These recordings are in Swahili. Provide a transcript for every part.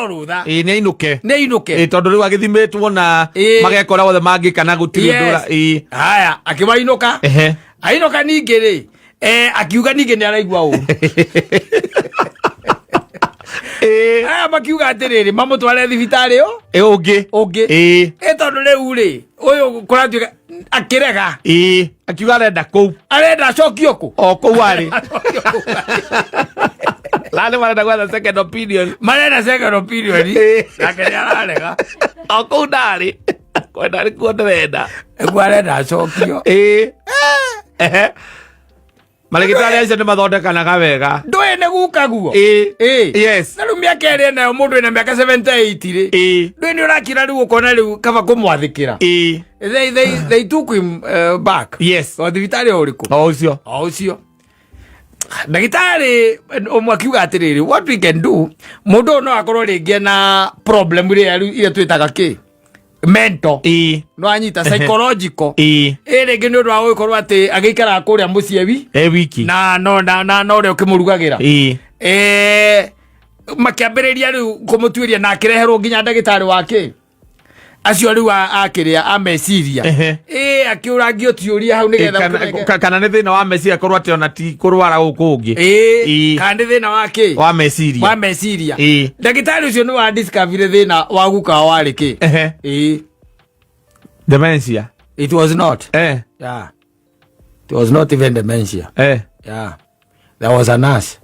rutha ni ainuke tondu riu agithimitwo na magekora wothe mangikana gutiri ndura haya akibainuka ainuka ningi ri akiuga ningi ni araigua u makiuga atiriri mamutware thibitari yo ungi tondu riu ri uyu kuratuika akirega akiuga arenda kou arenda acokio ku o kou ari lale marenda gwetha second opinion nake ni ararega o kou ndari kwenda ari kuo ndirenda egu arenda acokio marigitari acio nĩ mathondekanaga wega ndũĩ nĩ guka guo yes na rĩu mĩaka ĩrĩ nayo mũndũ wĩna mĩaka 78 rĩ ndũĩ nĩ ũrakira rĩu ũkona rĩu kaba kũmwathĩkĩra they took him back yes o thibitarĩ o ũrĩkũ o ũcio ndagĩtarĩ ũmwe akiuga atĩrĩrĩ what we can do mũndũ ũyũ no akorwo rĩngĩ na problem iria twĩtaga kĩ mental no anyita psychological rĩngĩ nĩ ũndũ wa gũkorwo atĩ agĩikara kũrĩa mũciĩ wiki na ũrĩa ũkĩmũrugagĩra makĩambĩrĩria rĩu kũmũtuĩria na akĩreherwo nginya ndagĩtarĩ wake acio rĩu akĩrĩa ameciria akĩũrangio tiũria hau nĩgetha kana nĩ thĩna wa meciria korwo atĩ ona ti kũrwara gũkũ ũngĩ kana nĩ thĩna wa kĩ wa meciria ndagĩtarĩ ũcio nĩ wa discovery thĩna wa guka warĩ kĩ dementia it was not yeah it was not even dementia yeah there was a nurse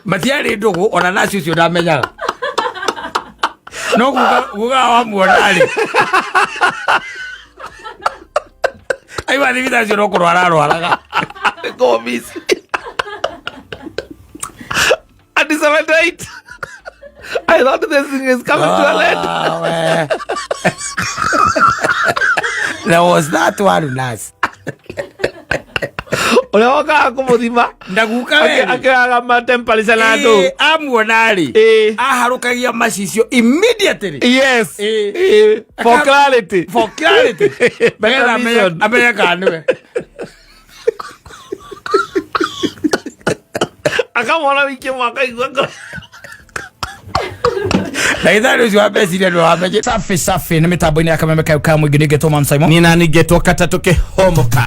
matiarĩ ndũgũ ona nasi ũcio ndamenyaga no guga wa muonarĩ aiwa thibitari ũcio no kũrwara arwaraga at 78 I thought this thing is coming to an end. There was that one nurse ole wakaga kumuthima ndaguka we akiraga ma temperature na andu amuonari aharukagia macicio immediately yes for clarity begera amenya kanwe akamwona wiki mwaka igwa Naidha ucio wabeciria ndo wameje safi na mitambo-ini ya Kameme ka mwingi ningetwo Mam Simon nina ningetwo kata tukihomoka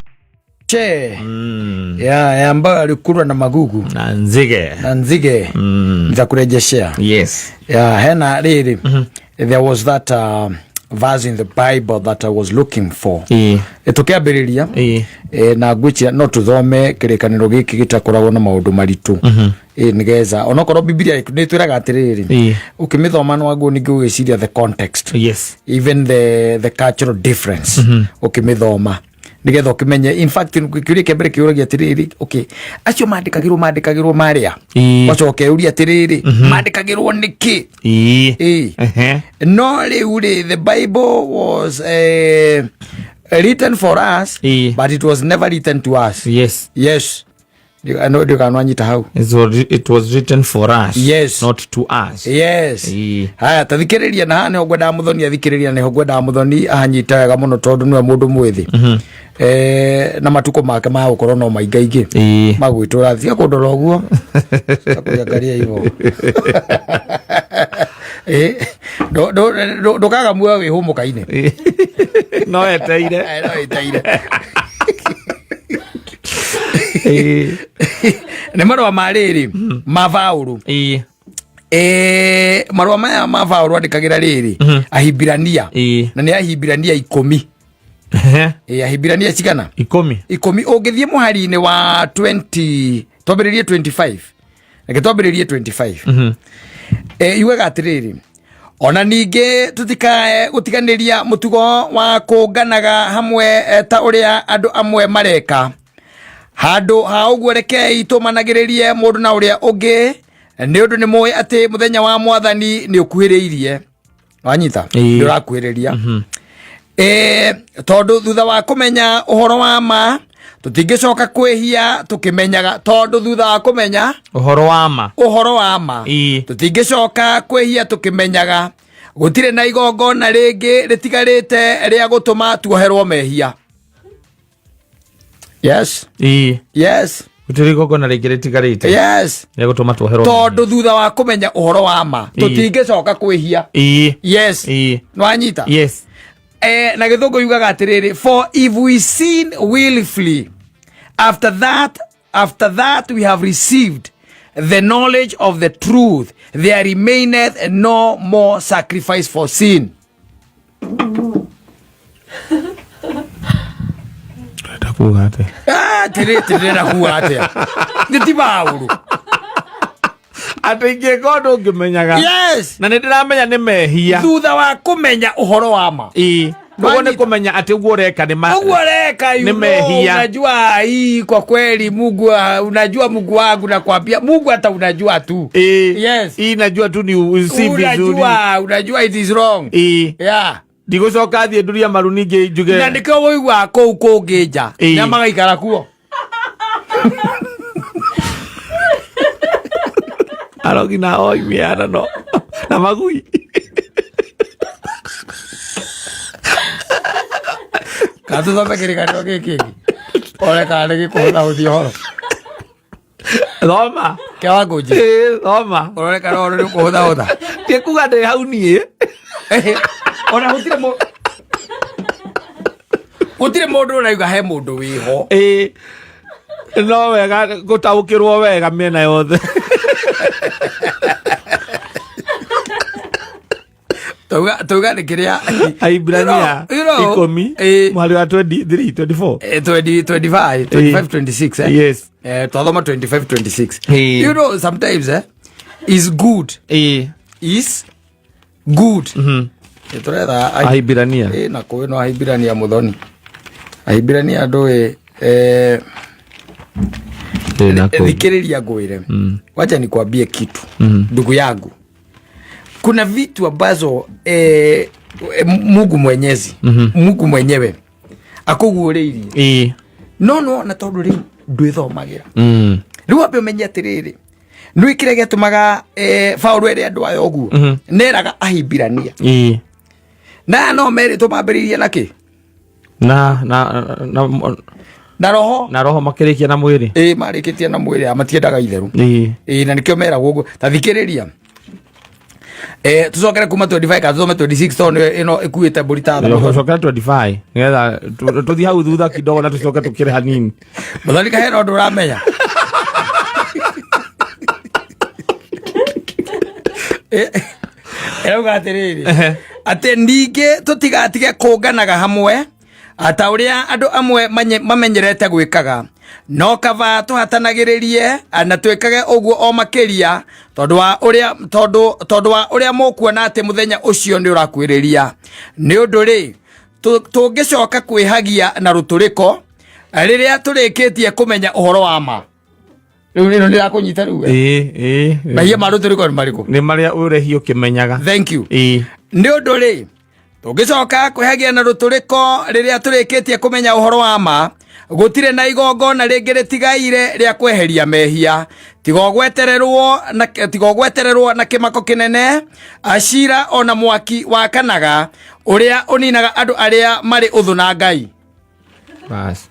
ya ambayo alikurwa na magugu na nzige nitakurejeshea yes ya hena riri there was that verse in the Bible that I was looking for tukiambiriria na ngwichia no tuthome kirikaniro giki gitakoragwo na maundu maritu nigeza onokorwo Biblia ni twiraga atiriri ukimithoma no agu ningi ugiciria the context yes even the cultural difference ukimithoma nigetha ukimenye in fact kiuria kembere kiuragia atiriri okay acio mandikagirwo maria wacoke uria atiriri mandikagirwo niki no riu the Bible was written for us but it was never written to us yes I know you can wanyita how it was written for us not to us haya tathikiriria na hane ogwenda muthoni athikiriria ne ogwenda muthoni ahanyita wega muno tondu niwe mundu mwithi na matuko make ma gukorwo no maingaingi magwitura thia kundora uguo akuyangaria ivo do kaga muwe wi humuka-ini no eteire ne marwa mariri mavauru marwa maya mavauru andikagira riri ahibirania na ni ahibirania 10 ahibirania cigana 10 ungithie muhari-ini wa 20 twambiririe 25 na twambiririe 25 iwega atiriri ona ningi tutikae gutiganiria mutugo wa kunganaga hamwe ta uria andu amwe mareka handu ha uguo rekei tumanagiririe mundu na uria ungi ni undu ni moe ati muthenya wa mwathani ni ukuhiriirie wanyita ni urakuhiriria tondu thutha wa kumenya uhoro wa ma tutingicoka kwihia tukimenyaga tondu thutha wa kumenya uhoro wa ma tutingicoka kwihia tukimenyaga gutire na igongona ringi ritigarite ria gutuma tuoherwo mehia yes Utiriko kona regeretigarite. Yes. Yego tomato hero. Tondu thutha wa kumenya uhoro wa ma. Tutingicoka kwihia. Yes. No anyita. Yes. Na githungu yugaga atiriri, for if we sin willfully, after that we have received the knowledge of the truth, there remaineth no more sacrifice for sin. Takuhate. Tire na kuhate. Nitibauru. Atinge godo ngimenyaga. Yes. Na ndiramenya ni mehia. Thutha wa kumenya uhoro wa ma. Nduone kumenya ati uoreka ni ma. Uoreka ni mehia. Unajua hii kwa kweli Mungu, unajua Mungu wangu nakwambia Mungu hata unajua tu. Yes. Najua tu ni usi vizuri. Unajua it is wrong. Yeah. Ndigocoka thie nduria maruninge njuge. Na ndiko woigwa kou kungija. Na magaikara kuo. Arogina oi miara no. Na magui. Katu thome kirikano giki. Ore kare gikuhotha uthio horo. Thoma. Kewa nguji. Thoma. Ore kare ore ni kuhotha. Tie kuga ndi hau nie. Ona gutire mundu uraiga he mundu wiho. No wega gutaukirwo wega miena yothe. Tuga ni kiria Aibrania 10 mwali wa 23 24 25 26 yes tuathoma 25 26 you know sometimes is good is good turetha Aibrania na ko no Aibrania muthoni Aibrania ndoe thikiriria ngwire wacha nikwambie kitu ndugu yangu. Kuna vitu ambazo Mungu Mwenyezi Mungu mwenyewe akuguureirie no na tondu ri ndwithomagira riu ambe umenye atiriri ndui kire getumaga Paulo ere andu ayo guo neraga Ahibirania na no meri tumambiririe naki na roho makirikia na mwiri marikitie na mwiri amatiendaga itheru na nikio mera guo tathikiriria tusokere kuma 25 kathome 26 tondu ino ikuite burita tha tusokere 25 ngetha tuthi hau thutha kidogo na tucoke tukire hanini muthoni kahero ndu ramenya erauga atiriri ati ninge tutigatige kunganaga hamwe ata uria andu amwe mamenyerete gwikaga no kava tuhatanagiririe na twikage uguo o makiria tondu wa uria mukuona ati muthenya ucio ni urakwiriria ni undu ri tungicoka kwihagia na ruturiko riria turikitie kumenya uhoro wa ma riu nino ndirakunyita riu mahia ma ruturiko ni mariku ni maria urehio kimenyaga thank you ni undu ri tungicoka kwihagia na ruturiko riria turikitie kumenya uhoro wa ma gutire na igongona ringi ritigaire ria kweheria mehia tigogwetererwo na kimako kinene ashira ona mwaki wakanaga uria uninaga andu aria mari uthu na Ngai bas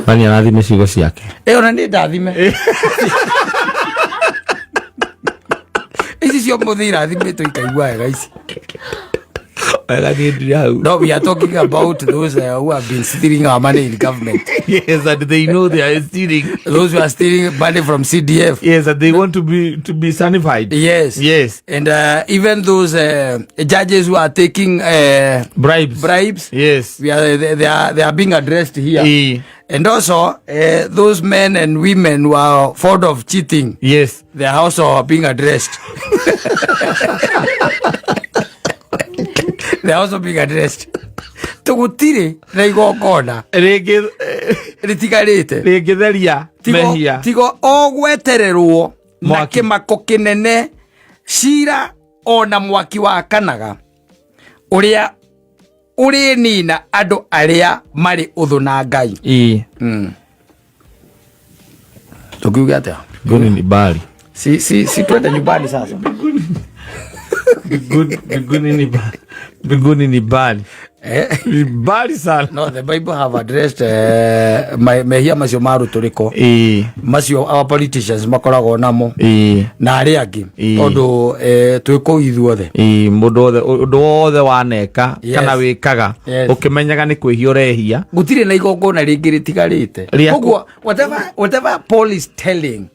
bani arathime ciugo ciake ona ni ndathime ici cio muthira thimetwo ikaigua wega ici. No, we are talking about those who have been stealing our money in government. Yes, and they know they are stealing. Those who are stealing money from CDF. Yes, and they want to be sanified. Yes. Yes. And even those judges who are taking bribes. Yes. They are being addressed here. And also those men and women who are fond of cheating. Yes. They are also being addressed. They are also being addressed. Tugutire na igongona ritigarite ringitheria mehia tigo ogwetererwo na kimako kinene shira ona mwaki wakanaga uria uri nina andu aria mari uthu na Ngai. Tukiuga ata goni ni bali si twende nyumbani sasa. Biguni ni bali. Bali sana. No, the Bible have addressed mehia macio maruturiko macio our politicians makoragwo namo na ari angi tondu twiko ithuothe mundu wothe waneka kana wikaga ukimenyaga ni kwihia urehia gutire na igongona ringi ritigarite koguo whatever Paul is telling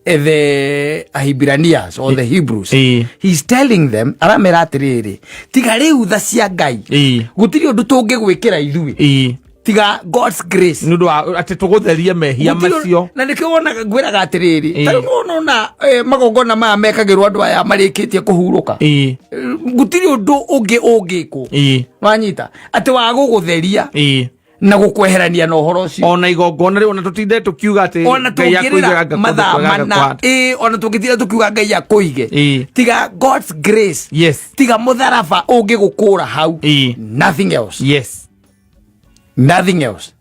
the Ahibiranians or the Hebrews, he's telling them aramera atiriri tiga riu tha cia Ngai gutiri undu tungigwikira ithui tiga God's grace nundu ati tugutherie mehia macio na nikio wona ngwiraga atiriri tari nona magongona maya mekagirwo andu aya marikitie kuhuruka gutiri undu ungi ungiko wanyita ati wa gugutheria na gukweherania na uhoro ucio ona igongona ri ona tutinde tukiuga ati Ngai akuiga mathamana ona tungitira tukiuga Ngai akuige tiga God's grace tiga mutharaba ungigukura hau nothing else nothing else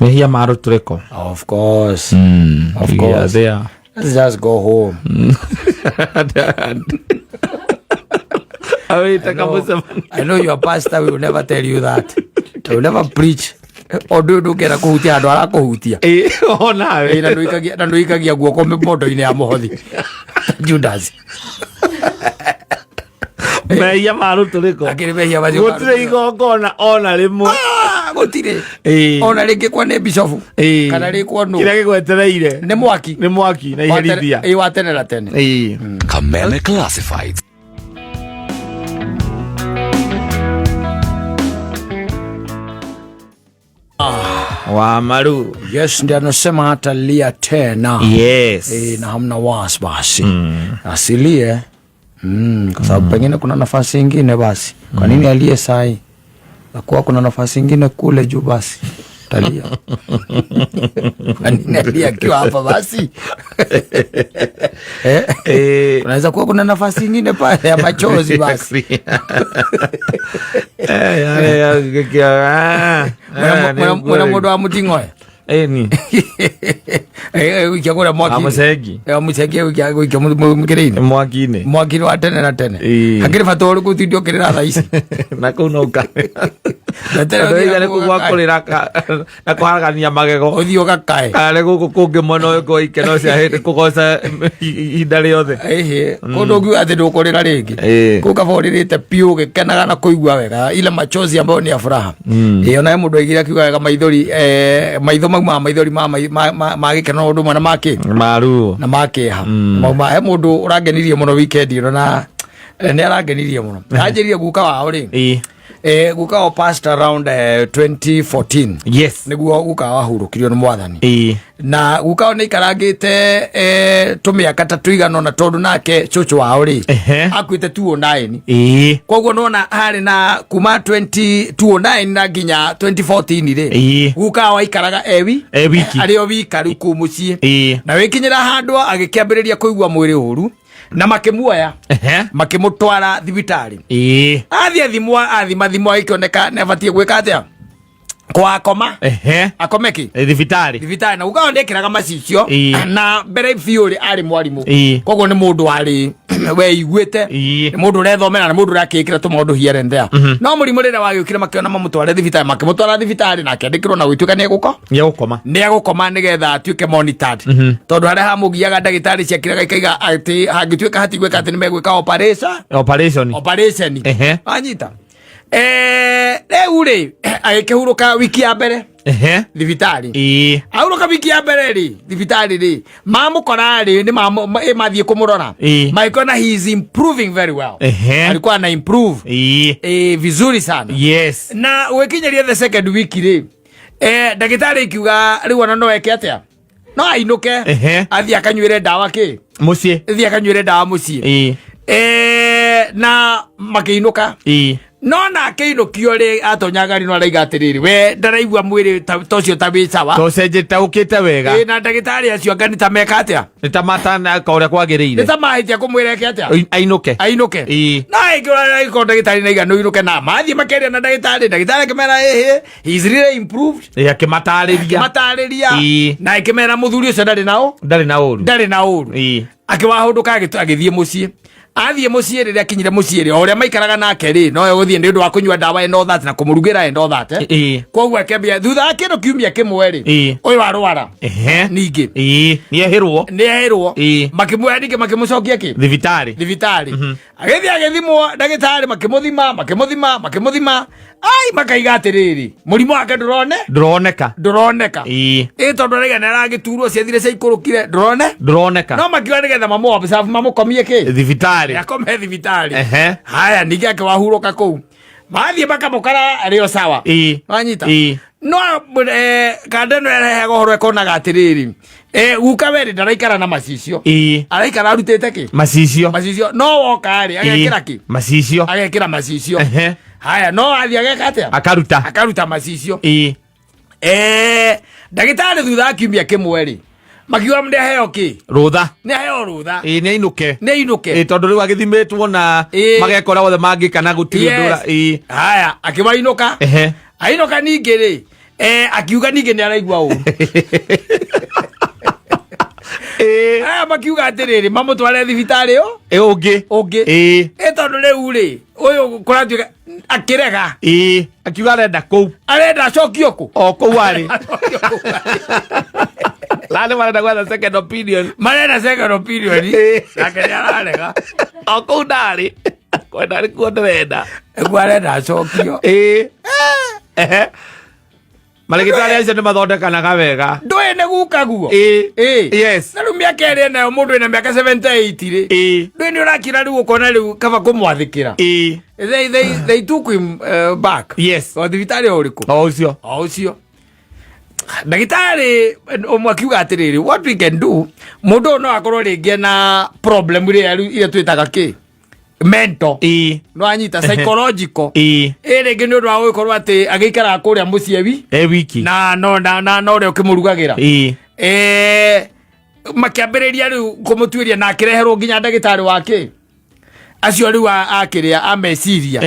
mehia maruturiko of course let's just go home I know your pastor will never tell you that. He will never preach. Odu ndukera kuhutia andu ara kuhutia. Ona we. Na nduikagia guoko mondo-ini ya muhothi. Judas. Mehia maruturiko. Akiri mehia macio. Gutire igongona ona rimwe. Gutire. Ona ringi kwa ne bishop. Kana rikwo no. Kira gigwetereire. Ni mwaki na iherithia. Watene na tene. Kameme Classifieds. Maru. Yes, ndio anasema hata lia tena. Yes. Na hamna wasi basi. Asilie. Kwa sababu pengine kuna nafasi nyingine basi. Kwa nini alie sai? Kwa kuna nafasi nyingine kule juu basi. Talia. Kwa nini alie akiwa hapa basi? Unaweza kuwa kuna nafasi nyingine pale ya machozi basi. Mwana modo wa mutingoe. Ni. Wiki kura mwaki. Amusegi. Amusegi wiki mukirine. Mwaki wa tene na tene. Hakiri fatoru kutindio kirira thaisi. Na kunoka. Na tene ni kugwa kurira na kuharagania magego. Uthio gakae. Ale guku kungi mono ko ikeno cia hete kugoca idari yothe. Kondo gwa ati ndukurira ringi. Kukaboririte piu gikenaga na kuigwa wega ile machozi ambayo ni ya furaha. Ona mundu aigira kiuga wega maithori maitho maithori magikena undu mwana make maru na makeha mauma mundu urangenirie muno weekend ino na ni arangenirie muno anjirie guka wao ri guka wa past around 2014 yes niguo guka wa hurukirio ni mwathani na guka ni karangite tumiaka tatu igano na tondu nake chuchu wao ri akuite 209 koguo nona hari na kuma 2029 na ginya 2014 ri guka wa ikaraga wiki ario wikaru ku mucii na wikinyira handu agikiambiriria kuigwa mwiri uru na makimuoya makimutwara thibitari athima ikioneka nebatie gwika atia kwa akoma akomeki thibitari na ugawa ndekiraga macicio na mbere fiori ari mwarimu koguo ni mundu ari we igwete ni mundu urethomera na mundu urakikira tumundu here and there no murimu rira wagiukire makiona mamutware thibitari makimutwara thibitari na akendikirwo na gwituika ni agukoma nigetha atuike monitored tondu hari hamugiaga ndagitari ciakiraga ikaiga ati hangituika hatigweka ati ni megwika operation anyita uri agikihuruka wiki ya mbere thibitari ahuruka wiki ya mbere ri thibitari ri mamukora ri ni mathie kumurora maikona he is improving very well alikuwa na improve vizuri sana yes na wekinyeria the second week ri ndagitari kiuga ri wana no eke atia no ainuke athia kanywire dawa ki mucie athia kanywire dawa mucie na makiinuka no na keino kiore atonyaga rino araiga atiriri we ndaraigwa mwiri tocio tabicawa tocenje taukite wega na ndagitari acio ngani ta meka atia nitamatana kauria kwagiriire nitamahitia kumwireke atia ainuke na ikora iko ndagitari na iga no inuke na mathi makeria na ndagitari kimera he is really improved akimatariria na ikimera muthuri ucio ndari na uru akiwahunduka agithie mucii athie muciĩ rĩrĩa akinyire muciĩ rĩ oria maikaraga nake rĩ no guthie nĩ ũndũ wa kunyua ndawa eno that na kumurugira eno that koguo akĩambia thutha wa kĩndũ kiumia kĩmwe rĩ ũyũ arwara ningĩ nĩehĩrwo makĩmuoya ningĩ makĩmũcokia kĩ thibitarĩ agĩthiĩ agĩthimwo ndagĩtarĩ makĩmũthima ai makaiga atĩrĩrĩ mũrimũ wake ndũroneka tondũ rĩga nĩaragĩturwo ciathire ciaikũrũkire ndũroneka no makiuga nĩgetha mamũkomie kĩ thibitarĩ akome thibitarĩ haya ningĩ akĩwahurũka kũu mathiĩ makamũkara arĩo sawa wanyita no kanda ĩno yarehaga ũhoro ĩkonaga atĩrĩrĩ guka weri ndaraikara na macicio araikara arutĩte kĩ macicio no woka rĩ agekĩra kĩ agekĩra macicio haya no athia ageka atĩa akaruta macicio ndagĩtarĩ thutha wa kiumia kĩmwe rĩ makiuga nĩaheo kĩ nĩaheo rũtha nĩainũke tondũ rĩu agĩthimĩtwo na magekora othe mangĩkana gũtirĩ ndũra haya akĩmainũka ainũka ningĩ rĩ akiuga ningĩ nĩaraigua ũru makiuga atĩrĩrĩ mamũtware thibitarĩ ũngĩ tondũ rĩu rĩ ũyũ kũratuĩka akĩrega akiuga arenda acokio kũ o kũu arĩ lale marenda gwetha second opinion nake nĩararega o kũu ndarĩ kwenda rĩ kuo ndĩrenda arenda acokio marĩgĩtarĩ acio nĩ mathondekanaga wega ndũĩ nĩ guka guo yes na rĩu mĩaka ĩrĩ nayo mũndũ ĩna mĩaka 78 rĩ ndũĩ nĩ ũrakira rĩu ũkona rĩu kaba kũmwathĩkĩra they took him back o thibitarĩ ũrĩkũ o ũcio ndagĩtarĩ ũmwe akiuga atĩrĩrĩ what we can do mũndũ no akorwo rĩngĩ na problem iria twĩtaga kĩ mental no anyita psychological rĩngĩ nĩ ũndũ wa gũkorwo atĩ agĩikara kũrĩa mũciĩ wiki na ũrĩa ũkĩmũrugagĩra makĩambĩrĩria rĩu kũmũtuĩria na akĩreherwo nginya ndagĩtarĩ wake acio rĩu akĩrĩa ameciria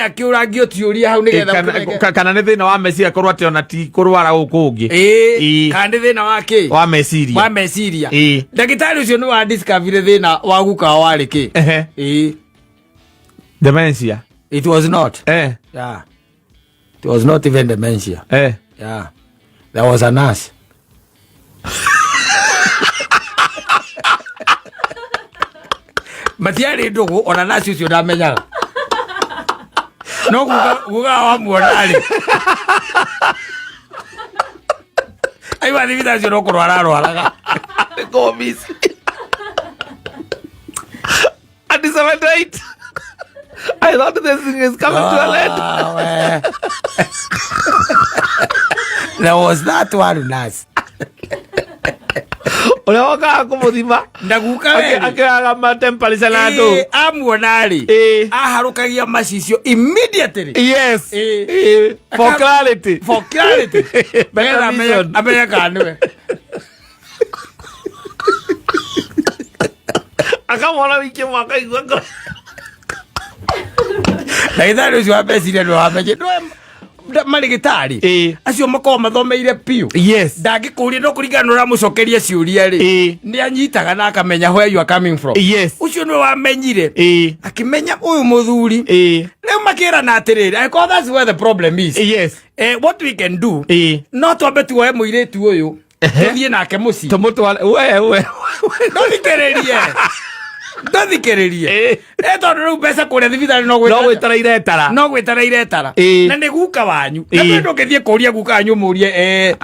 akĩũrangio tiũria hau nĩgetha kana nĩ thĩna wa meciria korwo atĩ ona ti kũrwara gũkũ ũngĩ kana nĩ thĩna wa kĩ wa meciria ndagĩtarĩ ũcio nĩ wa discovery thĩna wa guka warĩ kĩ dementia it was not it was not even dementia there was a nurse matiarĩ ndũgũ ona nasi ũcio ndamenyaga no guga wamuona rĩ aiwa thibitarĩ ũcio no kũrwara arwaraga at 78 I thought this thing is coming to an end. There was that one nurse ũrĩa wokaga kũmũthima ndaguka akĩaga temperature na andũ amuona rĩ aharũkagia macicio immediately for clarity amenye kana nĩwe akamwona wiki mwaka igua ndagĩtarĩ ũcio wameciria nĩ wamenye marĩgĩtarĩ acio makorwo mathomeire piũ ndangĩkũria no kũringana na ũramũcokeria ciũria rĩ nĩ anyitaga na akamenya where you are coming from ũcio nĩ wamenyire akĩmenya ũyũ mũthuri rĩu makĩrana atĩrĩrĩ angĩkorwo that's where the problem is what we can do no twambe tuoe mũirĩtu ũyũ tũthiĩ nake mũciĩ tũmũtware ndathikĩrĩrie tondũ rĩu mbeca kũrĩa thibitarĩ no gwĩtara iretara na nĩ guka wanyu na ndũ ngĩthiĩ kũria guka wanyu mũrie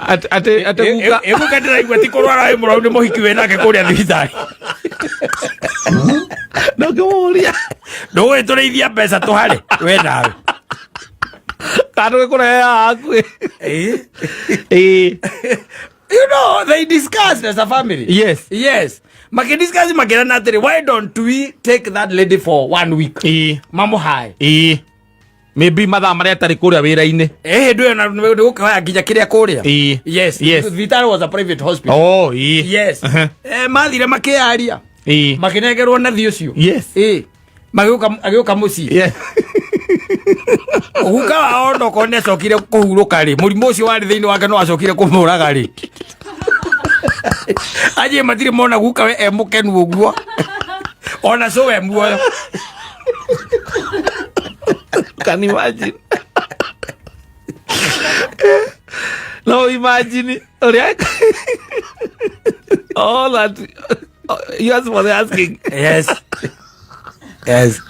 guka ndĩraigua ti kũrwara wĩ mũrwaru nĩ mũhiki wĩ nake kũrĩa thibitarĩ no ngĩmũria ndũgwĩtũrĩithia mbeca tũharĩ we nawe kandũ gĩkũreheaga hakuĩ you know they discussed as a family discuss makĩrana atĩrĩ why don't we take that lady for 1 week mamũhae maybe mathaa marĩa atarĩ kũrĩa wĩra-inĩ hĩndĩ ĩyo na gũkĩhoya nginya kĩrĩa kũrĩa thibitarĩ was a private hospital mathire makĩaria makĩnengerwo nathi ũcio magĩũka mũciĩ guka wao ndoko nĩ acokire kũhurũka rĩ mũrimũ ũcio warĩ thĩinĩ wake no acokire kũmũraga rĩ aje matirĩ mona guka we mũkenu ũguo Ona so we muoyo. Can you imagine? No, imagine. All that. Yes, for the asking. Yes. Yes.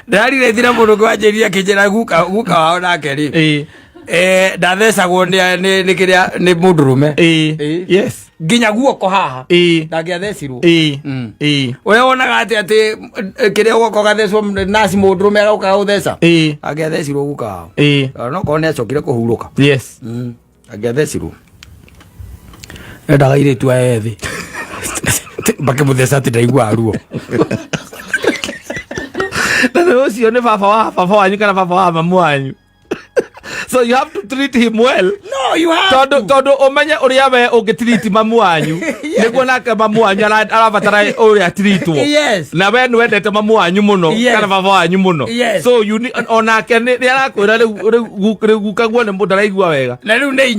Dari retira mundu gwajeria kijera guka wao nake ri. Ndathecagwo ni kiria ni mundurume. Yes. Nginya guoko haha. Ndagiathecirwo. Uria wonaga ati kiria guoko gathecwo nasi mundurume agauka utheca. Agiathecirwo guka hao. No kone acokire kuhuruka. Yes. Agiathecirwo. Ndaga ire tu aethi. Bakimutheca ati ndaigua ruo. Na ucio ni baba wanyu kana baba wa mamu wanyu. So you have to treat him well. No, you have Todo omenye uria we ungitreat mamu wanyu. Niguo nake mamu wanyu arabatara uria treatwo. Yes. Na we nwendete mamu wanyu muno kana baba wanyu muno. So you onake ni arakwira riu gukagwo ni mundu araigua wega. Na riu ni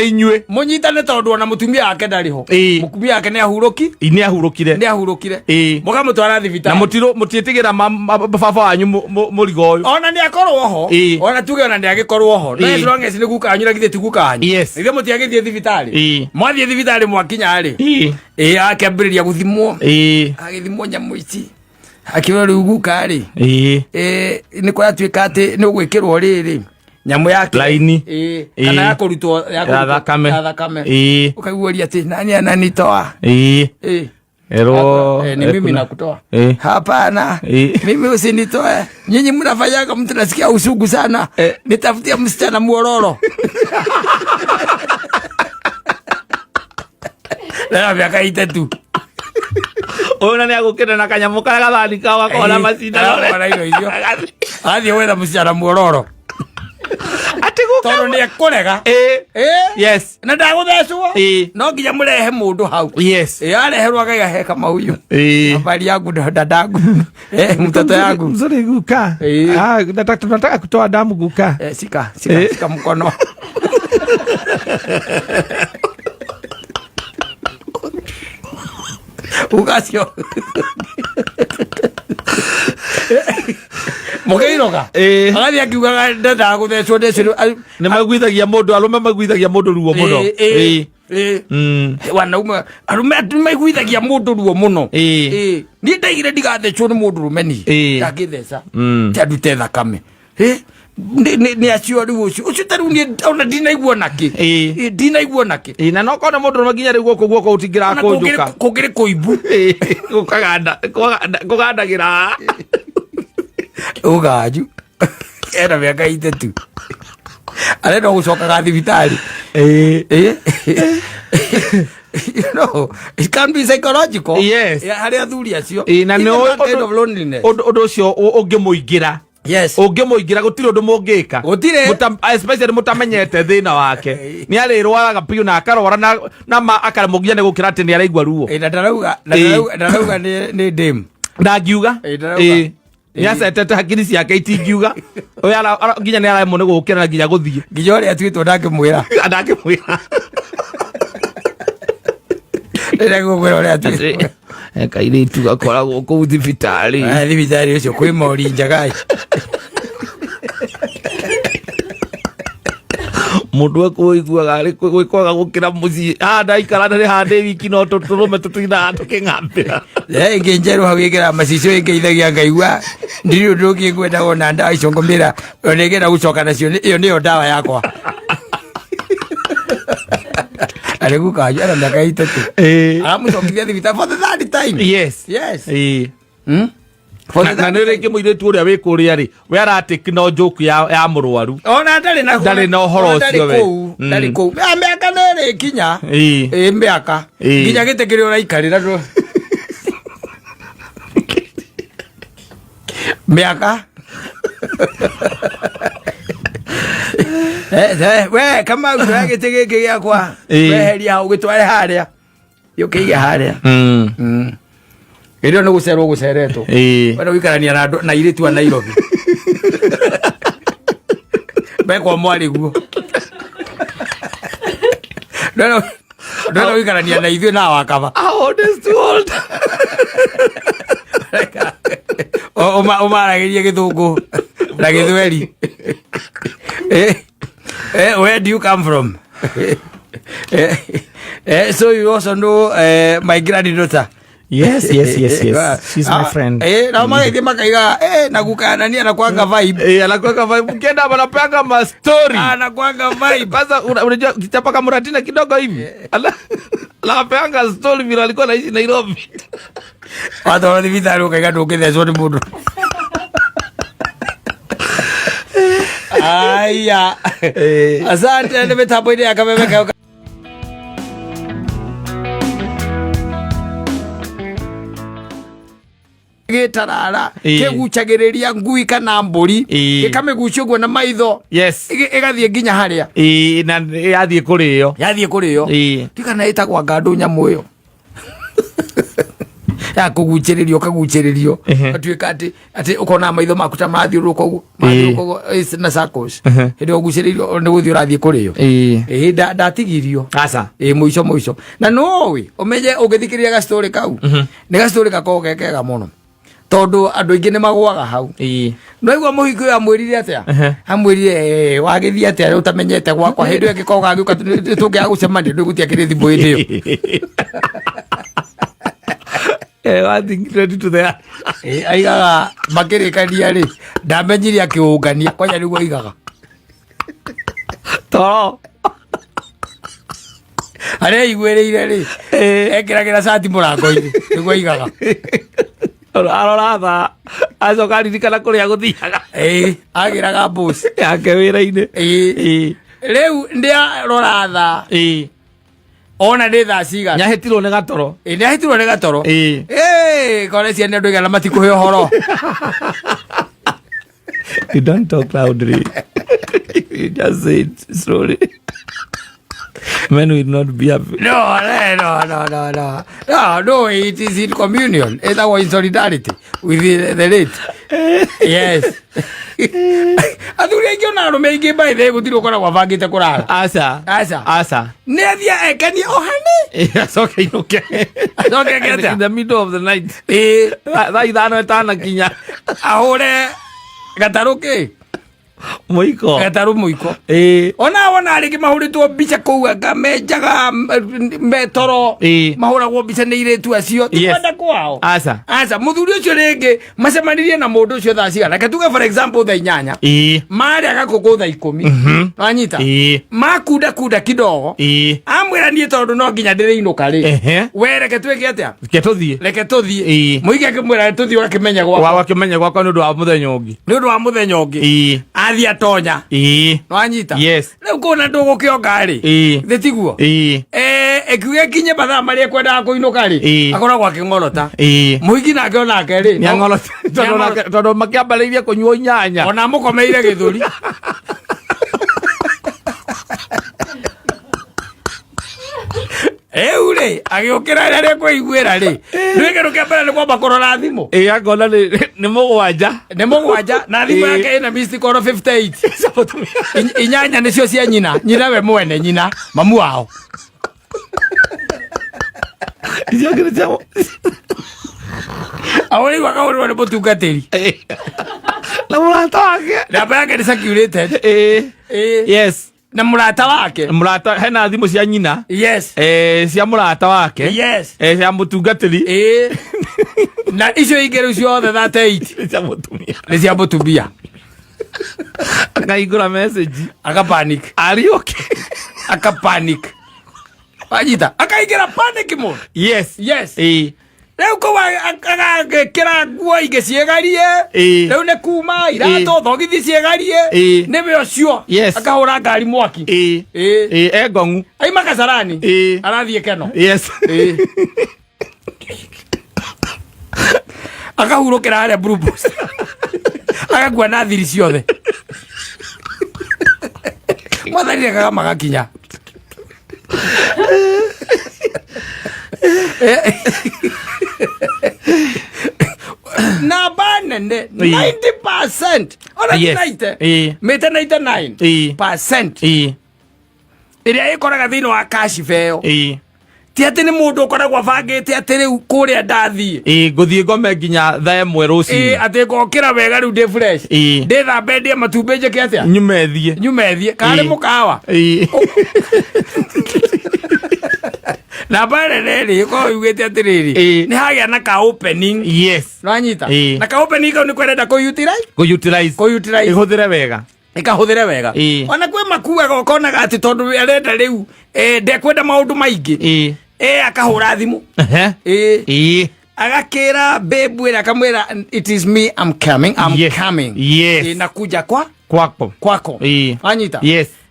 inyue. Munyitane tondu ona mutumia wake ndariho. Mukumia wake ni ahuruki. Ni ahurukire. Mukamutwara thibitari. Na mutietigira baba wanyu murigo uyu. Ona ni akorwo ho. Ona tuge ona ni agikorwo ho. No as long as ni guka anyu githie tiguka anyu. Nige mutiagithie thibitari. Mwathie thibitari mwakinya ri. Akambiriria guthimwo. Agithimwo nyamu ici. Akiro riu guka ri. Ni kwa tuika ati ni gwikirwo riri. Nyamu yake laini. Kana yakurutwo ya thakame. Ukaiguria ati nani ananitoa. Ero ni mimi nakutoa. Hapana. Mimi usinitoe. Nyinyi mnafanyaga mtu nasikia usugu sana. Nitafutia msichana muororo. Na miaka 3. Ona ni agukira na kanyamu kara gathani kawa kona macinda. Ona hilo hiyo. Athi wetha msichana muororo. Toro ni akorega. Yes. Na ndaguthecwo. No nginya murehe mundu hau. Yes. Areherwa gaga kama huyo. Habari yangu dadangu. Mtoto yangu. Mzuri guka. Nataka kutoa damu guka. Sika mkono. Ugasio. Mugeiroga. Agathi akiugaga ndaguthecwo ndeciru. Ni magwithagia mundu arume magwithagia mundu ruo muno. Wanaume arume maigwithagia mundu ruo muno. Ni ndaigire ndigathecwo ni mundu rume ni. Ndagitheca. Tandute thakame. Ni acio riu ucio taru ni ona ndinaigua naki. Ndinaigua naki. Na no kona mundu maginya riu guoko utingira kunjuka. Kugire kuibu. Kugandagira. Ugaju. Era miaka 3. Arenda gucoka thibitari. You know, it can be psychological. Yes. Haria thuri acio. Na no kind of loneliness. Undu ucio ungimuigira. Yes. Ungimuigira gutire undu mungika. Especially mutamenyete thina wake. Ni arirwaraga piu na akarora na akaramugia ne gukira ati ni araigwa ruo. Na ndarauga ni dim. Ndagiuga. Yacetete hakiri ciake itingiuga. Oya nginya ni araimo ne gukira na nginya guthie. Nginya uri atwitwo ndakimwira. Ndakimwira uri atwitwo. Kaire tu gakoragwo ku thibitari. Thibitari ucio kwi mori njagai. Mundu akuiguaga ari gwikwaga gukira mucii ndaikara ndari hande wiki no tuturume tutina tuking'ambira nginjeru hau igira macicio ingeithagia ngaigua ndiri undu ungi ngwenda ona ndawa icongomira onegera gucoka nacio iyo niyo ndawa yakwa ari gukanyu ara miaka 3 aramucokithia thibitari for the third time. Yes. Na nireke muiretu uria wikuria ri we aratiki no joke ya murwaru ona ndari na uhoro ucio we ndari ku miaka nere kinya miaka kinya gitekire uraikarira ndo miaka we kama uragitege giakwa weheria hau gitware haria yukiige haria Irio no gucerwo guceretwo. Wena wikarania na iritu wa Nairobi. Bekwa mwari guo. Ndona wikarania na ithuĩ na wakaba. How old is too old? Ũmaragĩria Gĩthũngũ na Gĩthweri. Where do you come from? So you also know my granddaughter. Yes. She's my friend. Na magaithia makaiga nagukanania anakuanga vibe. Anakuanga vibe. Ukienda wanapanga ma story. Anakuanga vibe. Sasa unajua kichapa kama Muratina kidogo hivi. Anapanga story vile alikuwa anaishi Nairobi. Watu wanadhibita ukaiga ndũngĩthecwo nĩ mũndũ. Aya. Asante nĩ mĩtambo-inĩ ya Kameme. Gitarara kigucagiriria ngui kana mburi gikamigucia guo na maitho igathie nginya haria na yathie kuriyo tikana itagwa ngandu nyamu iyo ya kuguciririo kaguciririo atuika ati ukona maitho makuta mathiuruka uguo na circles hindi uguciririo ni guthio rathie kuriyo ndatigirio asa muico na nowe umenye ugithikiria ga story kau ni ga story kako gekega muno tondu andu ingi ni magwaga hau no igwa muhiko ya mwirire atia amwirire wagithie atia utamenyete gwakwa hindi ngikoga ngiuka tungia gucemania ndu gutia kiri thimbo hindi yo I think ready to there. Aigaga makirikania ri ndamenyire akiungania kwanya niguo igaga to are igwereire ri ekiragira sati murango-ini niguo igaga aroratha acoka ririkana kuria guthiaga agiraga boss yake wira-ini riu ndia roratha ona ndi thaa cigana nyahetirwo ni gatoro nyahetirwo ni gatoro kore ciana andu igana matikuhe uhoro. You don't talk loudly. You just say it slowly. Men will not be happy. No, it is in communion. It's our in solidarity with the late. Yes. Athuri aingĩ ona arũme aingĩ by the gũtirĩ ũkoragwo abangĩte kũrara. Aca. Nĩ athiĩ ekenie ohane. Acoke inũke. In the middle of the night. Thaa ithano ĩtanakinya. Ahũre gatarũ kĩ? Muiko. Gatarũ muiko. Ona rĩngĩ mahũrĩtwo mbica kũu ngamenjaga metoro. Mahũragwo mbica nĩ airĩtu acio. Tikwenda kwao. Aca. Mũthuri ũcio rĩngĩ macemanirie na mũndũ ũcio thaa cigana. Reke tuge for example thaa 8. Marĩa gakũkũ thaa 10. Wanyita. Makunda kidogo. Amwĩra niĩ tondũ no nginya ndĩrĩinũka rĩ. We reke twĩke atĩa? Reke tũthiĩ. Mũingĩ akĩmwĩra tũthiĩ ũgakĩmenya gwakwa. Wakĩmenya gwakwa nĩ ũndũ wa mũthenya ũngĩ. Athia tonya nwanyita riu kuna ndugukionga ri thitiguo ekuge kinye mathaa maria ekwendaga kuinuka ri akoragwo aking'orota muhiki nake onake ri tondu makiambariirie kunyua inyanya ona mukomeire githuri ri agiukira rĩrĩa kwĩiguĩra ri rĩngĩ rũkĩambara nĩ kwamba kũrora thimũ akona nĩ mũgwanja na thimũ yake ĩna missed call 58 inyanya nĩcio cia nyina we mwene nyina mamu wao ahũrĩirwo akahũrĩrwo nĩ mũtungatĩri na mũrata wake namba yake nĩ circulated yes na mũrata wake hena thimũ cia nyina cia mũrata wake cia mũtungatĩri na icio ingĩ rĩu ciothe 38 nĩ cia mũtumia akahingũra message akapanic akapanic wanyita akaingĩra panic mode yes rĩu kũu agagĩkĩra nguo ingĩ ciĩgarie rĩu nĩ kuma iratũ thogithi ciĩgarie nĩwe ũcio akahũra ngari mwaki engong'u aima Kasarani arathiĩ Keno akahurũkĩra harĩa Blue Post agakua na thiri ciothe mwathani akaga magakinya namba nene 90% ona 90 mete 99% iria ikoraga thiini wa cash feo ti ati ni mundu ukoragwa bangite ati riu kuria ndathie nguthie ngome nginya thaa 1 rucini ati ngokira wega riu ndi fresh ndi thambe ndie matumbi njike atia nyumethie kari mukawa na bare reri ko yugete atiriri ni hagia na ka opening nwanyita na ka opening ko ni kwenda ko utilize ihuthire wega ikahuthire wega ona kwe makuaga ukonaga ati tondu arenda riu ndekwenda maundu maingi akahura thimu agakira bebu ira akamwira it is me I'm coming nakuja kwako anyita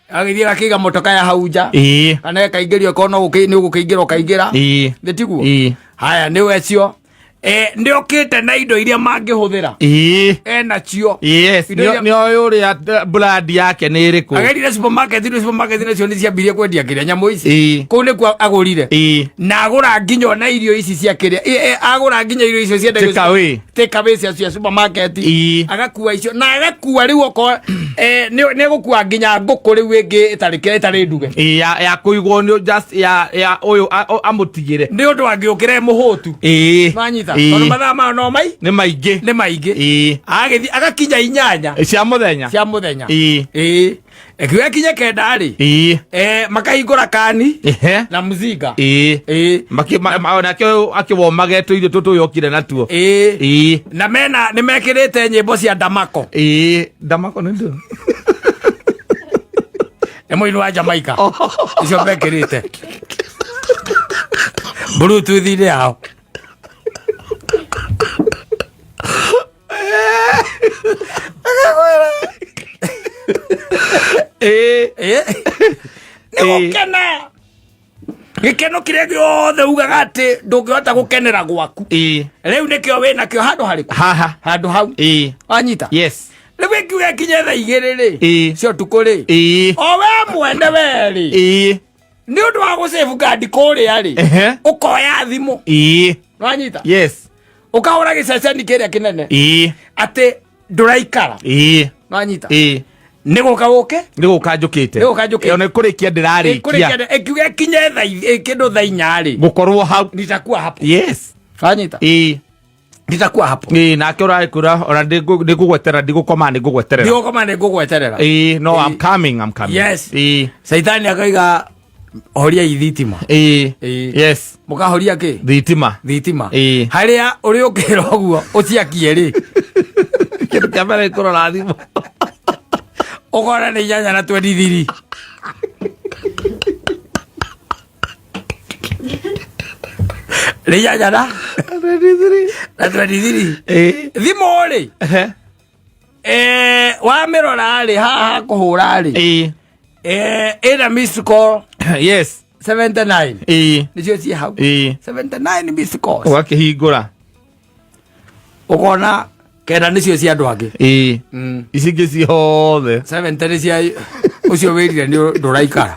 agithia akiga motoka ya hauja kana kaingirio kono ni ugukiingira ndetiguo haya ni wecio ndiokite na indo iria mangihuthira nacio ni oyuri brand yake ni iriku agerire supermarket nacio ni ciambirie kwendia kiria nyamu ici kuu ni kwa agurire na agura nginya na irio ici cia kiria agura nginya irio icio cia take away cia supermarket agakua icio na agakua riu oko ni gukua nginya nguku riu ingi itari nduge ya kuigwo ni just ya uyu amutigire ni undu angiukire muhutu manyita tondu mathaa ma no mai ni maingi agithi agakinya 8 cia muthenya ekiwe kinya kenda ri makahingura kani na muzinga ona akiwo mageto irio tutu yokire natuo na mena ni mekirite nyimbo cia Damako ndio emu wa Jamaica icio mekirite Bluetooth ile hao Nigukena gikeno kiria giothe ugaga ati ndungihota gukenera gwaku riu nikio wina kio handu hau anyita riu ikiuga kinya thaa 2 ri cio tuku ri o we mwene weri ni undu wa gusave card kuria ri ukoya thimu anyita ukahura giceceni kiria kinene ati nduraikara anyita niguka njukite ona kurikia ndirarikia ekiuga kinye kindu thaa 4 ri gukorwo hau nitakuwa hapo anyita nitakuwa hapo nake urakura ona ndigugwetera ndigugweterera no I'm coming yes saitani akaiga horia ithitima yes mukahoria ki thitima haria uri ukira oguo uciakie ri kindu kia mbere kurora thimu ogora ni 8 na 23 Reja na 23 thimu ri wa mirora ri haha kuhura ri ina miss call 79 nicio ci hau 79 miss calls wakihingura ukona kenda nicio cia andu angi ici ingi ciothe 70 cia ucio wirire ni nduraikara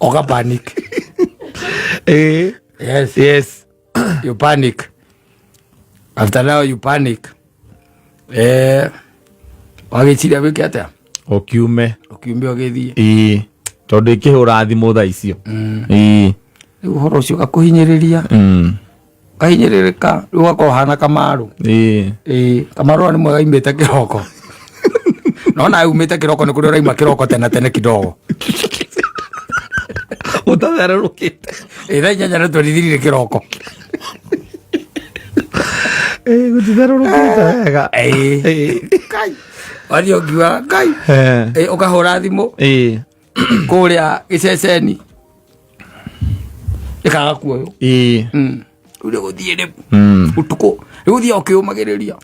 oga panic yes you panic after now you panic wagichiria wiki atia okiume ogithie tondu ikihura thimu thaa icio riu horo ucio gakuhinyiriria kahinyiririka riu gakohana Kamaru Kamaru ni mwega imite kiroko nona umite kiroko ni kuri uraima kiroko tene kidogo utathererukite thaa 8 na 23 kiroko gutithererukite wega kai wario ngiwa kai ukahura thimu kuria giceceni ikaga kuoyo uri guthie ri utuku guthie ukiumagiriria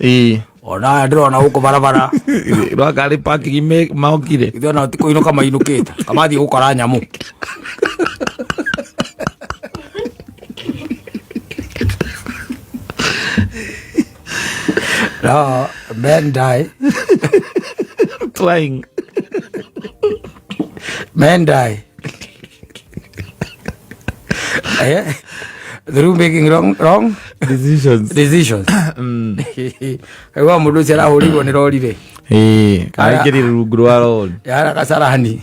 ona ndirona guku barabara rwakari parking maokire ithiona utikuinuka mainukite kamathie gukora nyamu no men die flying men die through making wrong decisions ewa mundu cera huriwo ni rorire kaingiri rungu rwa rori yara kasarani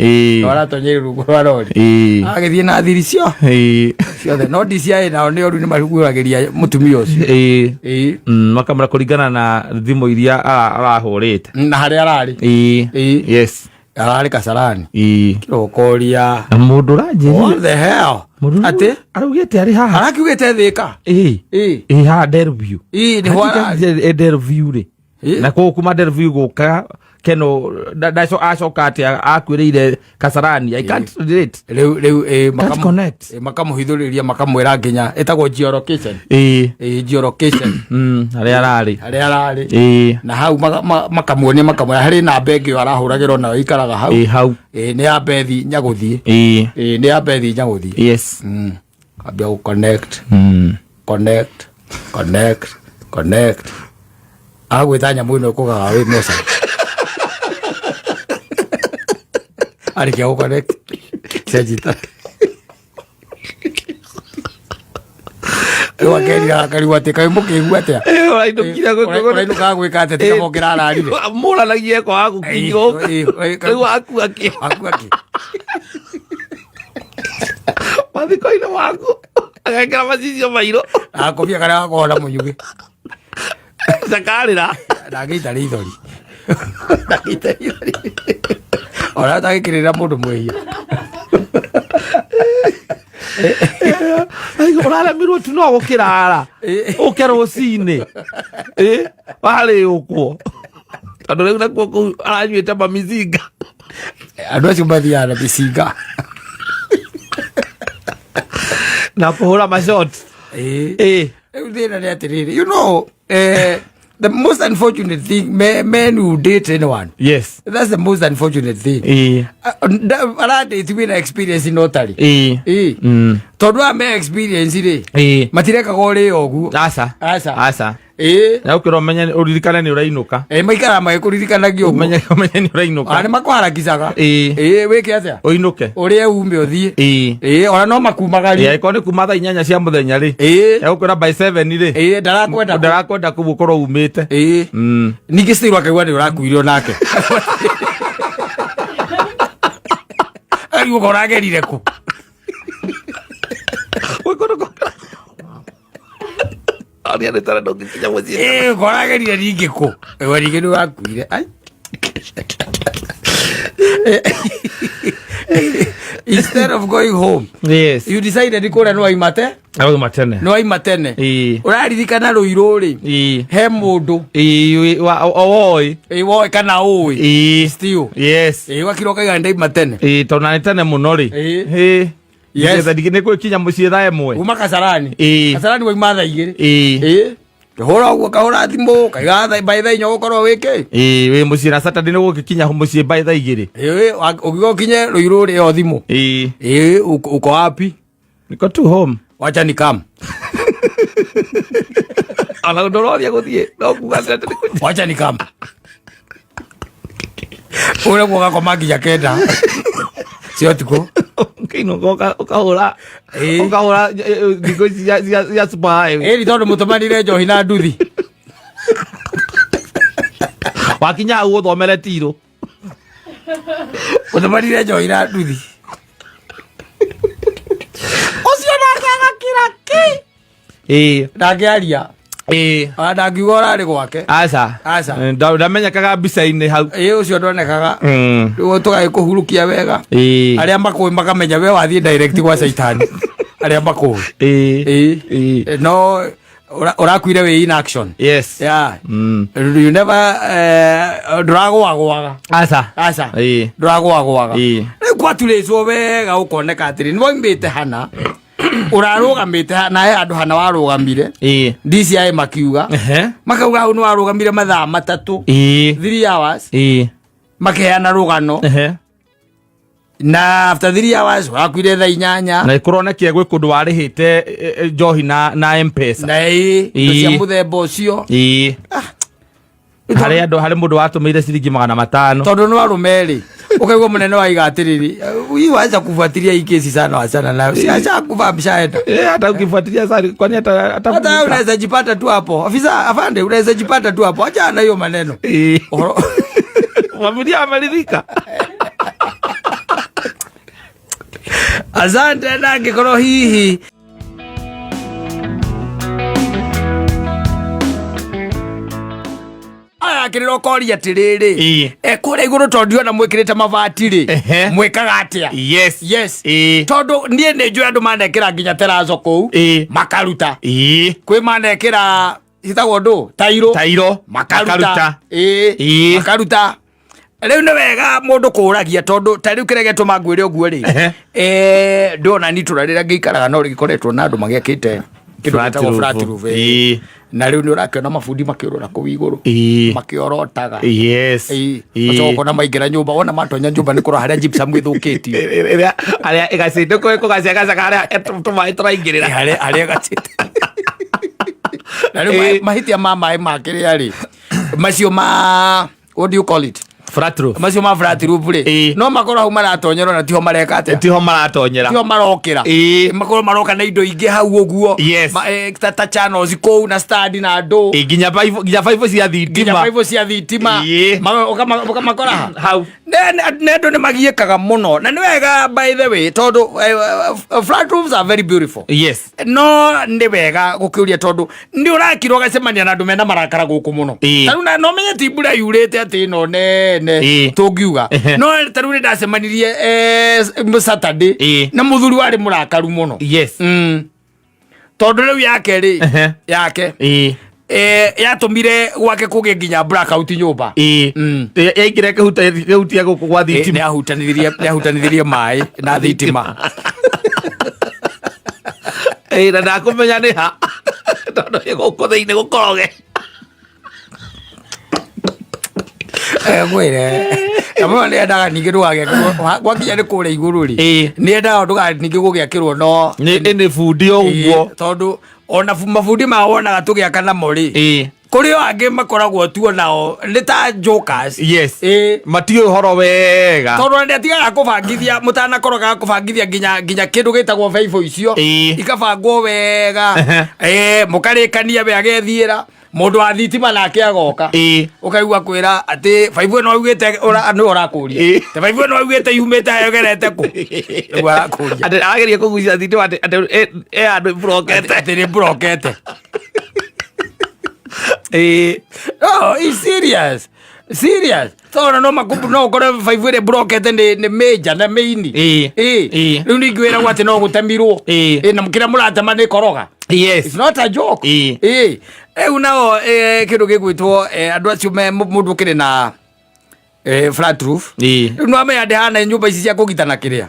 ora tonyere rungu rwa rori agithie na thiri cio ciothe no DCI nao ni oru ni maruguragiria mutumia ucio makamara kuringana na thimu iria arahurite na haria arari yes arari kasarani kirokoria mundu ranjiri what the hell ate arugite ari haha arakugite thika ha Derview ni hwara Derview ri na ko kuma Derview guka keno daco acoka atia akwiriire Kasarani. I can't relate reu makamuhithuriria makamwira nginya etagwo geolocation geolocation ari arari na hau makamuonia makamwira hari na bengi arahuragirwo na ikaraga hau ni ya bethi nyaguthie ni ya bethi nyaguthie yes abia ku connect agwitanya mwino kugaga wi mesa ari ke connect sejita ewa keri akari wate kai muke guatea ino kira go ino ka gwika ate tika mokira ararire mura lagie ko aku kinyo eu aku aki mathiko-inĩ waku agekĩra macicio mairũ akobia karĩa gakohora mũnyuge cakarĩra ndagĩita rĩithori ona tagĩkĩrĩra mũndũ mwĩhia ũraremirwo tu no gũkĩrara ũke rũcinĩ warĩ ũkwo tondũ rĩu nakuo kũu aranyuĩte mamizinga andũ acio mathiaga na mĩcinga na kuhura mashot thina ni atiriri you know the most unfortunate thing men who date anyone yes that's the most unfortunate thing arade to win experience in notary tondu ame experience ri matireka gore ogu asa na ukiro menya uririkana ni urainuka maikara magikuririkanagia ogu menya ni urainuka ani makwarakicaga weke atia uinuke urie ume uthie ona no makumagaria iko ni kuma thaa 8 cia muthenya ri ukira by 7 ri ndarakwenda kubukorwo umite ningi stirwa kaigwa ni urakuirio nake ari ukoragerire ku Aria ni tara ndongi kinya muzi koragerire ningi ku weringi ni wakuire ai instead of going home yes you decided kura no aimate uraririkana ruiru ri he mundu woi kana ui still yes wakiroka iganda imatene tona ni tene muno ri yes ndigine kwe kinya mucie thaa imwe uma Kasarani wa imatha igiri hora ugo kahora thimbo kaigatha by the nyo gukorwo wiki we mucie na Saturday ni gukinya mucie by the igiri ugigo kinye ruiru ri o thimu uko happy niko tu home wacha ni kam ala ndorothia guthie no kugatete wacha ni kam ora kuga ko magi jakenda sio tuko kino ukahura ndiko ya spy ri tondu mutumanire njohi na nduthi wakinya u thomere tiro mutumanire njohi na nduthi ucio ndakaga kiraki ndakiaria ndakiuga urari gwake aca ndamenyekaga mbica-inĩ hau ucio ndonekaga rĩu tũgagĩkũhurukia wega arĩa makũĩ makamenya we wathiĩ direct gwa caitani arĩa makũĩ no urakuire wĩ in action yes you never ndũragwagwaga aca ndũragwagwaga rĩu kwaturĩcwo wega ũkoneka atĩrĩ nĩwoimĩte hana urarugamite hana andu hana warugamire DCI makiuga makauga hau ni warugamire mathaa 3 hours makeana rugano na after 3 hours wakwire thaa 8 na ikuronekia gwe kundu warihite njohi na M-Pesa na cia muthemba ucio hari mundu watumire ciringi 500 tondu no arumeri Ukaigua munene wa igatiriri. Huyu wacha kufuatilia hii kesi sana wachana nayo. Si acha kuva mshaenda. Hata ukifuatilia sana kwani hata unaweza jipata tu hapo. Afisa afande unaweza jipata tu hapo. Acha na hiyo maneno. Familia ameridhika. Asante na ngikoro hihi. Kiriro kori atiriri kure iguru tondu na mwikirite mabati ri mwikaga atia? Yes tondu nie ni njui andu manekira nginya terazo kou makaruta kwi manekira hitagwo ndu tairo makaruta makaruta. Riu ni wega mundu kuragia tondu ta riu kirege tuma ngwire uguo ri ndona ni turarira ngikaraga no gikoretwo na andu magiakite kindu gitagwo flat roof na riu ni urakiona mabundi makiurura kuu iguru makiorotaga macoko na maingira nyumba wona matonya nyumba ni kura haria gypsum githukitio haria igacinde ko gaciagacaga haria tumai turaingirira haria gacinde na riu mahitia ma mai makiria ri macio ma what do you call it flat roof macio ma flat roof ri no makoro hau maratonyerwo na tiho mareka ate tiho maratonyera tiho marokira makoro maroka na indo ingi hau uguo ta channels kou na stand na ndo ginya five cia thitima makora hau nendo ni magiekaga muno na ni wega by the way tondu flat roofs are very beautiful no ni wega gukiuria tondu ndi urakirwo gacemania na andu mena marakara guku muno taru na no menye tibura yurite ati no ne tungiuga no taru ni ndacemanirie Saturday na muthuri wari murakaru muno tondu riu yake ri yake yatumire gwake kuge nginya blackout nyumba yaikire kehutia guku gwa thitima yahutanithirie mai na thitima na ndakumenya ni ha tondu guku thiini gukoroge gwire amwe ni endaga ningi gwakinya ni kuria iguru ri ni endaga nduga ningi gugiakirwo no ni bundi uguo tondu ona mabundi mawonaga tugiaka namo ri kuri o angi makoragwo tuo nao ni ta jokers matiyo horo wega tondu ndi atigaga kubangithia mutana koroga kubangithia nginya kindu gitagwo vaivo icio ikabangwo wega mukarikania we agethiira mundu wa thitima nake agoka ukaigua kwira ati vaivo no ugite ni urakuria te vaivo no ugite yumite ayogerete ku ni arakuria ati ageria kugucia thitima ati andu brokete ati ni brokete it's serious so no makubu no kore vaivo ile brokete ni major na main riu ningwira gwati no gutemirwo na mukira muratema ni koroga it's not a joke unao kindu gigwitwo andu acio mundu kiri na flat roof no ame ande hana nyumba ici cia kugitana kiria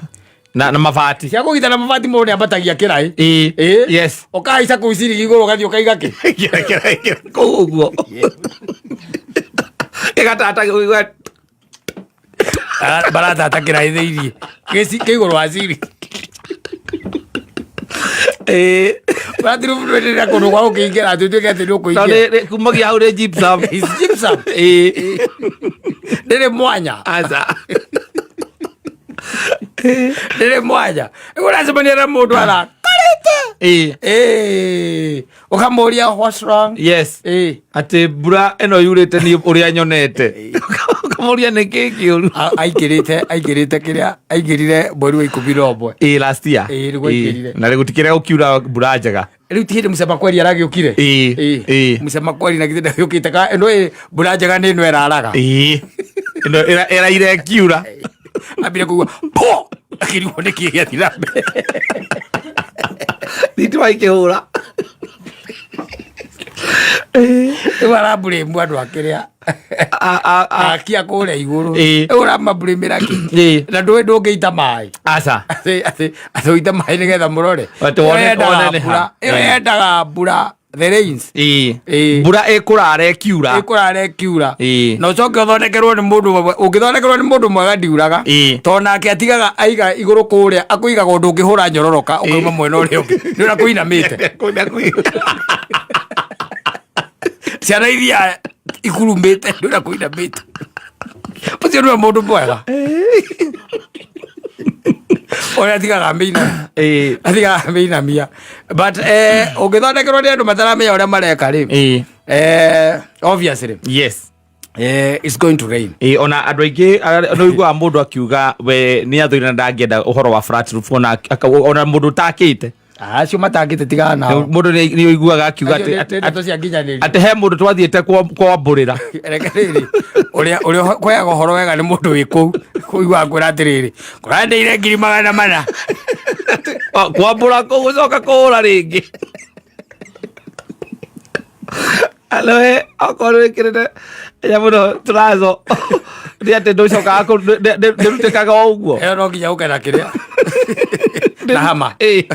na mabati cia kugitana mabati mundu ambatagia kirai ukaica kuiciri iguru gathi ukaiga ki kuguo igatata baratata kirai thiiri kiguru wa ciri Badru ndio kono kwa ukiingira tutuke ati ndukuingia. Tole kumagia hau re gypsum. Gypsum. Dere mwanya. Aza. Dere mwanya. Unasema ni mundu ala. Karete. Ukamuria what's wrong? Yes. Ati bura eno yurete ni uria nyonete. Ukamuria ni kiki uru. Aigirite kiria aigirire mweri wa 11. Last year. Rigwikirire. Na rigutikire ukiura bura njega. Riu tihinde musema kweri aragiukire. Musema kweri na gitenda yukite ka eno bura njega ni no eraraga. Eno era ire kiura. Abire kuwa po akiriwo ni kigia thirambe. Thitima ikihura. Wala bure mwandu akiria akia kure iguru ura mabrimira ki na ndwe ndungiita mai aca athuita mai nigetha murore endaga mbura the rains mbura ikurare kiura no coke uthondekerwo ni mundu ungithondekerwo ni mundu mwega ndiuraga to nake atigaga aiga iguru kuria akuigaga undu ungihura nyororoka ukauma mwena uria ungi ni ura kuinamite ciana iria ikurumite ndura kuinamite ucio nä må ndå mwega Oya tiga mbina. Atiga mbina mia. But ugithondekerwo ni andu mataramenya uria mareka ri. Obviously. Yes. It's going to rain. Ona andu aingi no igua mundu akiuga we ni athoina ndangenda uhoro wa flat roof ona mundu takite. Acio matangite tigana nao. Mundu ni iguaga akiuga ati he mundu twathiete kwa mburira. Rekereri. Uria kwaga horo wega ni mundu wiku. Kuigua ngura atiriri. Kurandeire 400. Kwa mbura gucoka kuura ringi. Aloe akorwo kirete ya muno turazo. Ndi ati nducoka ndirutekaga o uguo. No nginya ukena kiria. Na hama.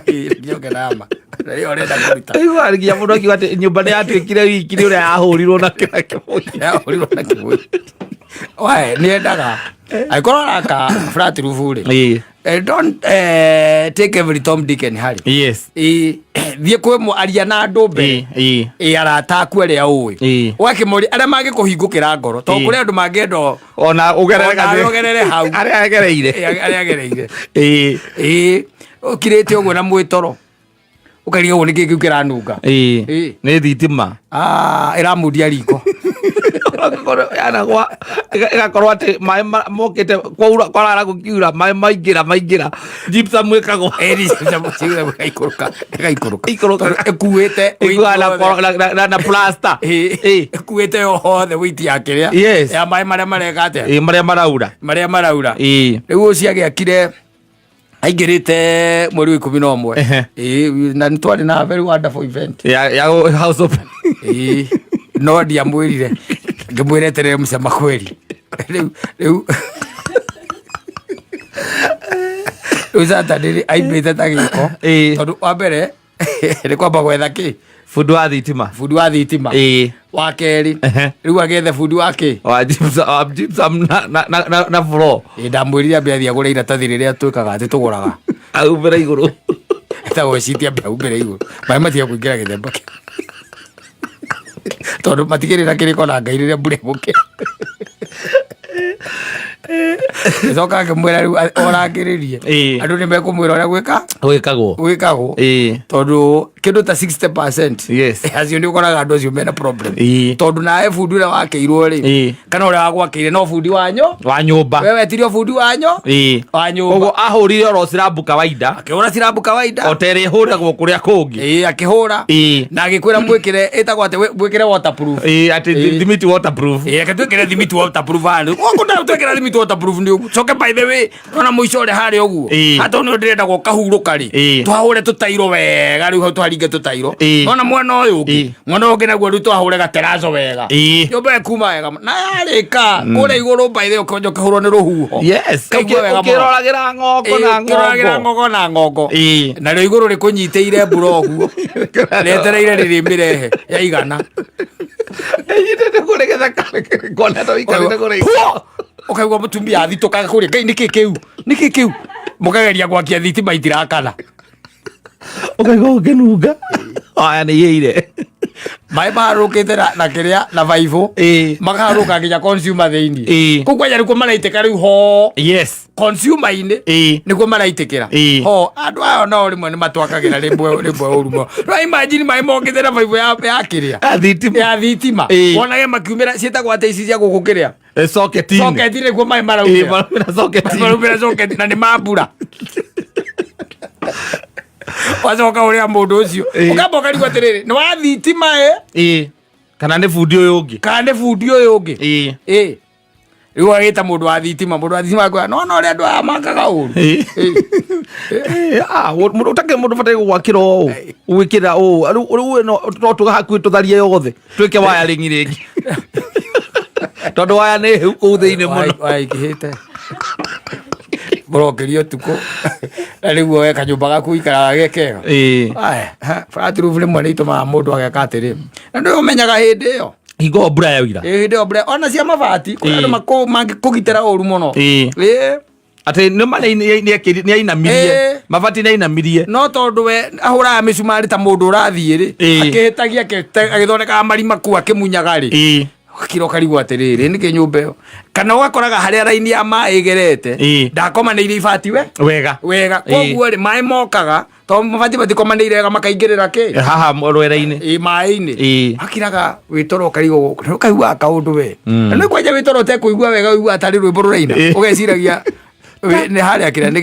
Nginya na hama. Nari orenda kuruta. Igua nginya muno akiuga ati nyumba ni atwikire wiki ni uria yahurirwo na kira kimwe. Yahurirwo na kimwe. Wae ni endaga. Aikorwo raka flat roof ri. Don't take every Tom, Dick and Harry. Yes. Thie kwe mu aria na ndumbe. Arata aku aria uwi. Wakimuri aria magikuhingukira ngoro. To kuri andu mangendo ona ugerere hau. Aria agereire. Ukirete uguo na mwitoro. Ukariga uone kiki kiranunga. Ni thitima. Iramudia riko. Anagwa igakorwo ati mai mokite kwarara gukiura mai maingira gypsum wikagwo gypsum gaikuruka ekuite na plaster ekuite hothe witi yakiria ya mai maria mareka ate maria maraura riu ucio akire aingirite mweri wa 11 na nitwari na very wonderful event ya house open no dia mwirire ngimwire tere msema kweli riu uzata ndiri aibite tagiko tondu wa mbere ni kwamba gwetha ki fundi wa thitima wa keri riu agethe fundi wake wa gypsum na floor ndamwirire ambe athia gura iratathi riria twikaga ati tuguraga au mbere iguru etago citia au mbere iguru mai matia kuingira githemba tondu matigirira kiriko na ngai riria mbure muke Zoka ngimwira riu orangiririe andu ni mekumwira uria gwikagwo tondu kindu ta 60% acio ni ukoraga andu acio mena problem tondu nae fundi uria wakeirwo ri kana uria wagwakeire no fundi wa nyumba wewe tirio fundi wa nyumba ugo ahurire oro sirabu kawaida akihura sirabu kawaida hotel huragwo kuria kungi akihura na agikwira mwikire etagwo ati mwikire waterproof ati limit waterproof akatwikire limit waterproof andu okunda twikira limit waterproof ndio coke by the way ona muico ri hari uguo hata no ndirenda go kahuruka ri twahure tutairo wega riu twaringe tutairo ona mwana uyu ungi mwana ungi naguo riu twahure gaterazo wega nyumba kuma wega na yarika uri iguru by the way ukonjo kahurwo ni ruhuho ukiroragira ngoko na ngoko na riu iguru ri kunyiteire mbura uguo letereire ririmirehe ya igana yitete kuregetha kona to ikarite kuregetha ukaigua mutumia athitukaga kuria ngai niki kiu mukageria gwakia thitima itirakana ukaigua ukenunga aya ni yeire mai marukite na kiria na vaivo makaruka nginya consumer theini kugwa yari ko maraitekera riu ho consumer ine niko maraitekera ho andu ayo no rimwe ni matwakagira rimwe urumo no imagine mai mokite na vaivo ya kiria ya thitima wonage makiumira cietagwo ate ici cia gukukiria socket ni ko mai maraumira socket na ni mambura wacoka uria mundu ucio ukamba ukarigwo atiriri ni wa thitima kana ni fundi uyu ungi riu agita mundu wa thitima kwa no ria andu aya makaga uru mundu utake mundu batai gwakira u gwikira u riu no tugahaku tutharie yothe twike wiring ringi tondu waya ni hu ku thiini muno ikihite borokerio tuko riu we kanyumba gaku ikaraga gekega flat roof rimwe ni ituma mundu ageka atiri na ndio umenyaga hindi iyo hingo mbura yaura hindi mbura ona cia mabati andu makugitira uru muno ati no mane ni ainamirie mabati ni ainamirie no tondu we ahura misumari ta mundu urathie ri akihitagia agithondeka marima ku akimunyaga ri kiro karigwa atiriri ni kinyumbe kana ugakoraga haria raini ya mai igerete ndakoma ni iri ibati wega koguo ri mai mokaga to mabati batikoma ni irega makaingirira ki haha rwera-ini mai-ini akiraga witoro karigo kaigua kaundu we no kwaja witoro te kuigua wega uigua atari rwimbo ruraina ugeciragia ni haria kira ni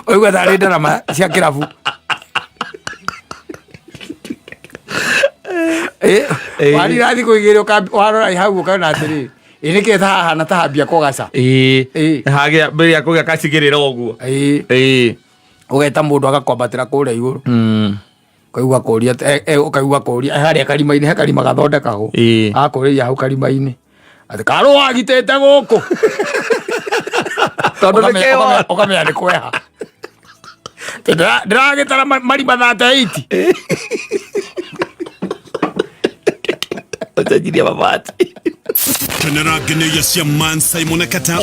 uigua tari ndarama cia kirabu wari rathi kuigire warora hau kana atiri inike thaha na tahambia kogaca hagia beria kugia kacigirira oguo ugeta mundu agakwambatira kuria iguru kaigua kuria ukaigua kuria haria karima-ini he karima gathondekagwo akuria hau karima-ini ati karo wagitete guku tondu ukamenya ni kweha ndiragitara marima 38 utajiria mabati Tenera gene ya man Simon Kata